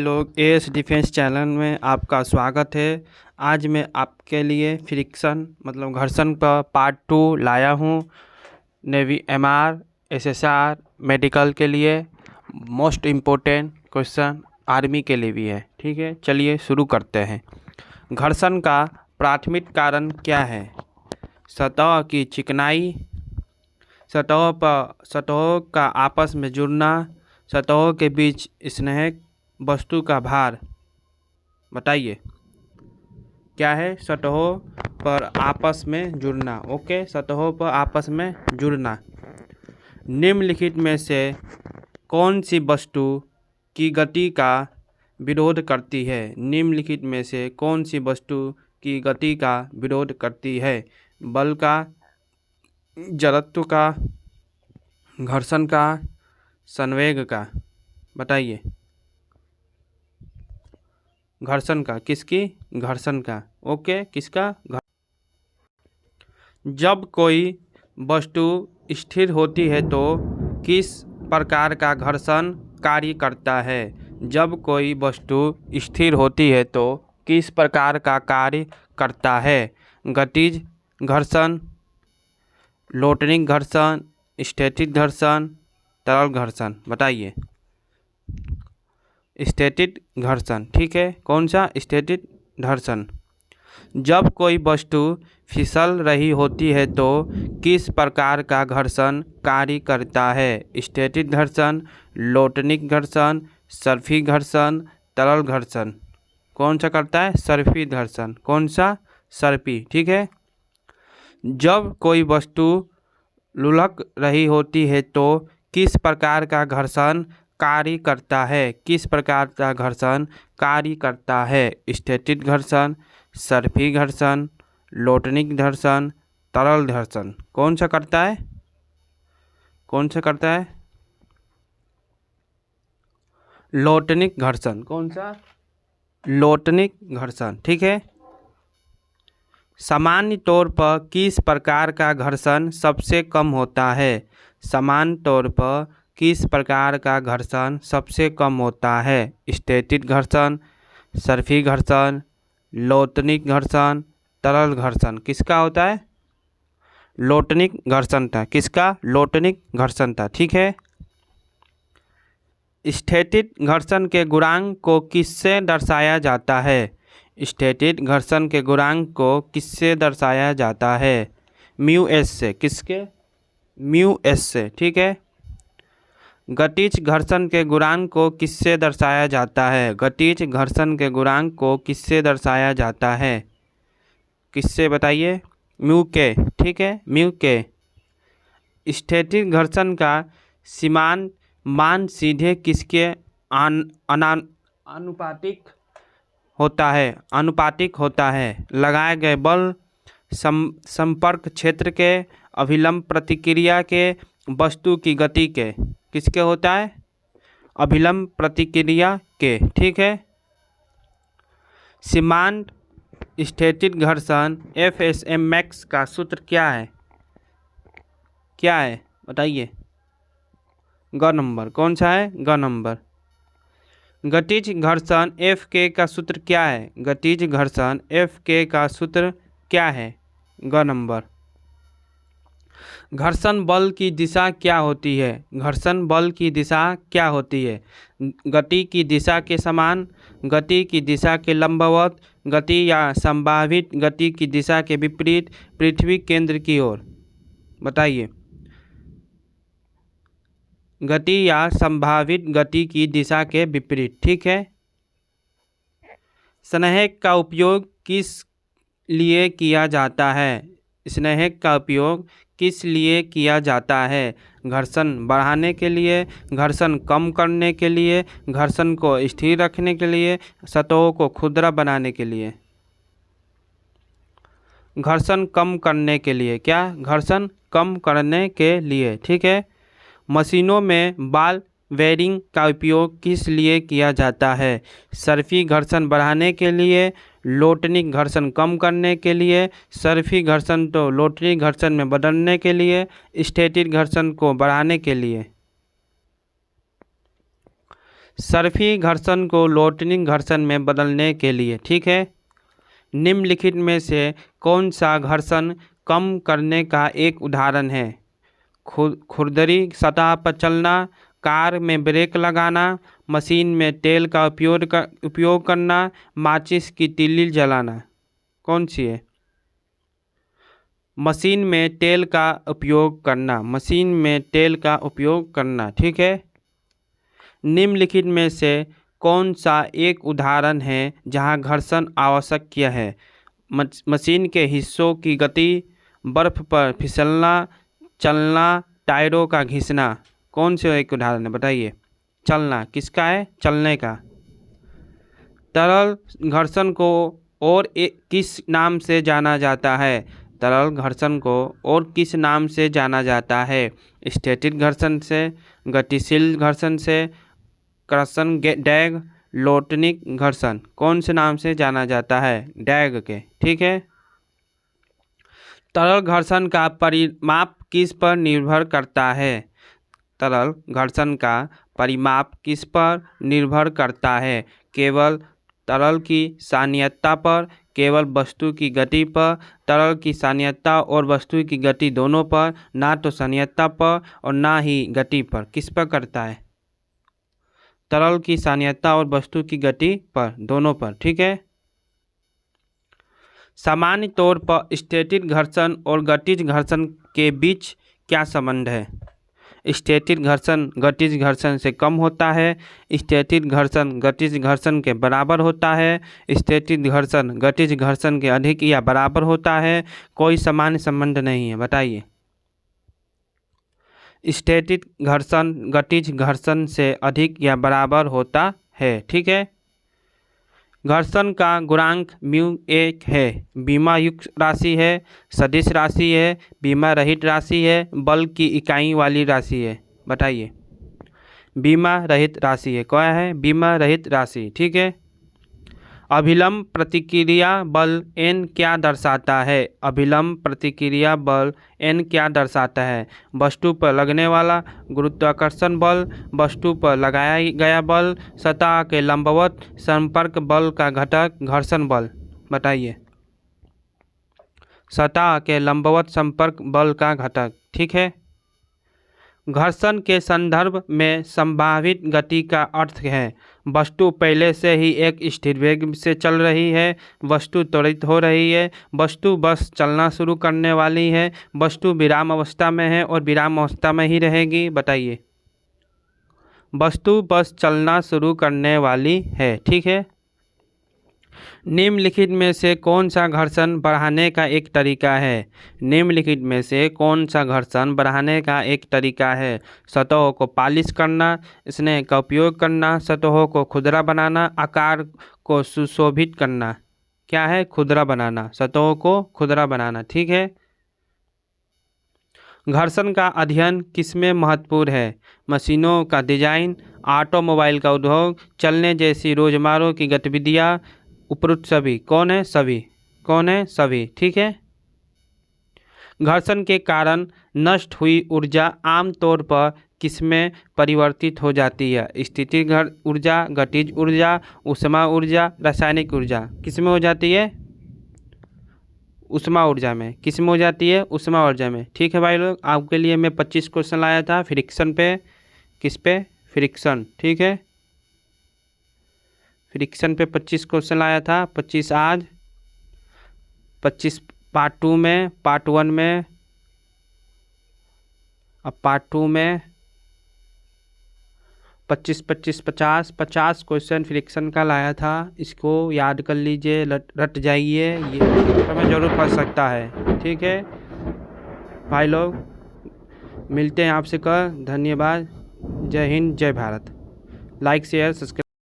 लोग as defence channel में आपका स्वागत है। आज मैं आपके लिए फ्रिक्शन मतलब घर्षण का पार्ट 2 लाया हूँ। नेवी एमआर एसएसआर मेडिकल के लिए मोस्ट इम्पोर्टेंट क्वेश्चन आर्मी के लिए भी है। ठीक है, चलिए शुरू करते हैं। घर्षण का प्राथमिक कारण क्या है? सतह की चिकनाई, सतहों का आपस में जुड़ना, सतहों के बीच स्नेहक वस्तु का भार। बताइए क्या है? सतहों पर आपस में जुड़ना। ओके, सतहों पर आपस में जुड़ना। निम्नलिखित में से कौन सी वस्तु की गति का विरोध करती है? निम्नलिखित में से कौन सी वस्तु की गति का विरोध करती है? बल का, जड़त्व का, घर्षण का, संवेग का। बताइए। घर्षण का। किसकी? घर्षण का। ओके, किसका? जब कोई वस्तु स्थिर होती है तो किस प्रकार का घर्षण कार्य करता है? जब कोई वस्तु स्थिर होती है तो किस प्रकार का कार्य करता है? गतिज घर्षण, लोटनिक घर्षण, स्टैटिक घर्षण, तरल घर्षण। बताइए। स्टैटिक घर्षण। ठीक है, कौन सा? स्टैटिक घर्षण। जब कोई वस्तु फिसल रही होती है तो किस प्रकार का घर्षण कार्य करता है? स्टैटिक घर्षण, लोटनिक घर्षण, सर्फी घर्षण, तरल घर्षण। कौन सा करता है? सर्फी घर्षण। कौन सा? सर्फी। ठीक है। जब कोई वस्तु लुढ़क रही होती है तो किस प्रकार का घर्षण कार्य करता है? किस प्रकार का घर्षण कार्य करता है? स्टैटिक घर्षण, सर्फी घर्षण, लोटनिक घर्षण, तरल घर्षण। कौन सा करता है? कौन सा करता है? लोटनिक घर्षण। कौन सा? लोटनिक घर्षण। ठीक है। सामान्य तौर पर किस प्रकार का घर्षण सबसे कम होता है? सामान्य तौर पर किस प्रकार का घर्षण सबसे कम होता है? स्टैटिक घर्षण, सर्फी घर्षण, लोटनिक घर्षण, तरल घर्षण। किसका होता है? लोटनिक घर्षण था। किसका? लोटनिक घर्षण था। ठीक है। स्टैटिक घर्षण के गुणांक को किससे दर्शाया जाता है? स्टैटिक घर्षण के गुणांक को किससे दर्शाया जाता है? म्यू एस से। किसके? म्यू एस से। ठीक है। गतिज घर्षण के गुणांक को किससे दर्शाया जाता है? गतिज घर्षण के गुणांक को किससे दर्शाया जाता है? किससे? बताइए। म्यू के। ठीक है, म्यू के। स्टैटिक घर्षण का सीमांत मान सीधे किसके अनुपातिक होता है? अनुपातिक होता है लगाए गए बल, संपर्क क्षेत्र के, अभिलंब प्रतिक्रिया के, वस्तु की गति के। किसके होता है? अभिलंब प्रतिक्रिया के। ठीक है। सीमांत स्टैटिक घर्षण FSM मैक्स का सूत्र क्या है? क्या है? बताइए। ग नंबर। कौन सा है? ग नंबर। गतिज घर्षण FK का सूत्र क्या है? गतिज घर्षण FK का सूत्र क्या है? ग नंबर। घर्षण बल की दिशा क्या होती है? घर्षण बल की दिशा क्या होती है? गति की दिशा के समान, गति की दिशा के लंबवत, गति या संभावित गति की दिशा के विपरीत, पृथ्वी केंद्र की ओर। बताइए। गति या संभावित गति की दिशा के विपरीत। ठीक है। स्नेहक का उपयोग किस लिए किया जाता है? स्नेहक का उपयोग किस लिए किया जाता है? घर्षण बढ़ाने के लिए, घर्षण कम करने के लिए, घर्षण को स्थिर रखने के लिए, सतहों को खुरदरा बनाने के लिए। घर्षण कम करने के लिए। क्या? घर्षण कम करने के लिए। ठीक है। मशीनों में बॉल बेयरिंग का उपयोग किस लिए किया जाता है? सर्फी घर्षण बढ़ाने के लिए, लोटनिक घर्षण कम करने के लिए, सर्फी घर्षण तो लोटनिक घर्षण में बदलने के लिए, स्टैटिक घर्षण को बढ़ाने के लिए। सर्फी घर्षण को लोटनिक घर्षण में बदलने के लिए, ठीक है। निम्नलिखित में से कौन सा घर्षण कम करने का एक उदाहरण है? खुरदरी सतह पर चलना, कार में ब्रेक लगाना, मशीन में तेल का उपयोग करना, माचिस की तीली जलाना। कौन सी है? मशीन में तेल का उपयोग करना, मशीन में तेल का उपयोग करना, ठीक है। निम्नलिखित में से कौन सा एक उदाहरण है जहां घर्षण आवश्यक किया है? मशीन के हिस्सों की गति, बर्फ पर फिसलना, चलना, टायरों का घिसना। कौन से एक उदाहरण है बताइए? चलना किसका है? चलने का। तरल घर्षण को और किस नाम से जाना जाता है? तरल घर्षण को और किस नाम से जाना जाता है? स्टैटिक घर्षण से, गतिशील घर्षण से, कर्षण डैग, लोटनिक घर्षण। कौन से नाम से जाना जाता है? डैग के, ठीक है। तरल घर्षण का परिमाप किस पर निर्भर करता है? तरल घर्षण का परिमाप किस पर निर्भर करता है? केवल तरल की सानिध्यता पर, केवल वस्तु की गति पर, तरल की सानिध्यता और वस्तु की गति दोनों पर, ना तो सानिध्यता पर और ना ही गति पर। किस पर करता है? तरल की सानिध्यता और वस्तु की गति पर, दोनों पर, ठीक है। सामान्य तौर पर स्टैटिक घर्षण और गतिज घर्षण के बीच क्या संबंध है? स्टैटिक घर्षण गतिज घर्षण से कम होता है, स्टैटिक घर्षण गतिज घर्षण के बराबर होता है, स्टैटिक घर्षण गतिज घर्षण के अधिक या बराबर होता है, कोई सामान्य संबंध नहीं है। बताइए। स्टैटिक घर्षण गतिज घर्षण से अधिक या बराबर होता है, ठीक है। घर्षण का गुणांक म्यू एक है, बीमा युक्त राशि है, सदिश राशि है, बीमा रहित राशि है, बल की इकाई वाली राशि है। बताइए। बीमा रहित राशि है। क्या है? बीमा रहित राशि, ठीक है। अभिलंब प्रतिक्रिया बल N क्या दर्शाता है? अभिलंब प्रतिक्रिया बल N क्या दर्शाता है? वस्तु पर लगने वाला गुरुत्वाकर्षण बल, वस्तु पर लगाया गया बल, सतह के लंबवत संपर्क बल का घटक घर्षण बल। बताइए। सतह के लंबवत संपर्क बल का घटक, ठीक है। घर्षण के संदर्भ में संभावित गति का अर्थ है वस्तु पहले से ही एक स्थिर वेग से चल रही है, वस्तु त्वरित हो रही है, वस्तु बस चलना शुरू करने वाली है, वस्तु विराम अवस्था में है और विराम अवस्था में ही रहेगी। बताइए। वस्तु बस चलना शुरू करने वाली है, ठीक है। निम्नलिखित में से कौन सा घर्षण बढ़ाने का एक तरीका है? निम्नलिखित में से कौन सा घर्षण बढ़ाने का एक तरीका है? सतहों को पॉलिश करना, स्नेह का उपयोग करना, सतहों को खुरदरा बनाना, आकार को सुशोभित करना। क्या है? खुरदरा बनाना, सतहों को खुरदरा बनाना, ठीक है। घर्षण का अध्ययन किसमें महत्वपूर्ण है? मशीनों का डिजाइन, ऑटोमोबाइल का उद्योग, चलने जैसी रोजमर्रा की गतिविधियाँ, उपरोक्त सभी। कौन है? सभी। कौन है? सभी, ठीक है। घर्षण के कारण नष्ट हुई ऊर्जा आमतौर पर किसमें परिवर्तित हो जाती है? स्थितिज ऊर्जा, गतिज ऊर्जा, ऊष्मा ऊर्जा, रासायनिक ऊर्जा। किसमें हो जाती है? ऊष्मा ऊर्जा में। किसमें हो जाती है? ऊष्मा ऊर्जा में, ठीक है भाई लोग। आपके लिए मैं 25 क्वेश्चन लाया था फ्रिक्शन पे। किस पे? फ्रिक्शन, ठीक है। फ्रिक्शन पे 25 क्वेश्चन लाया था। 25 आज, 25 पार्ट 2 में, पार्ट 1 में, अब पार्ट 2 में 25 25 50 क्वेश्चन फ्रिक्शन का लाया था। इसको याद कर लीजिए, रट जाइए, ये समय जरूर फंस सकता है, ठीक है भाई लोग। मिलते हैं आपसे कल। धन्यवाद। जय हिंद, जय भारत। Like share subscribe.